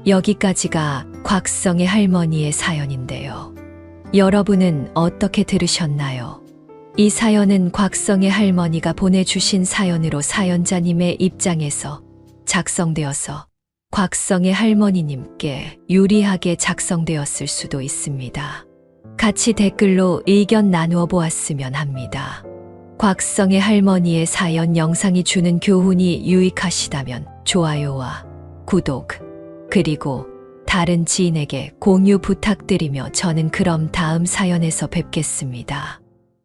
여기까지가 곽성의 할머니의 사연인데요. 여러분은 어떻게 들으셨나요? 이 사연은 곽성의 할머니가 보내주신 사연으로 사연자님의 입장에서 작성되어서 곽성의 할머니님께 유리하게 작성되었을 수도 있습니다. 같이 댓글로 의견 나누어 보았으면 합니다. 곽성의 할머니의 사연 영상이 주는 교훈이 유익하시다면 좋아요와 구독, 그리고 다른 지인에게 공유 부탁드리며 저는 그럼 다음 사연에서 뵙겠습니다.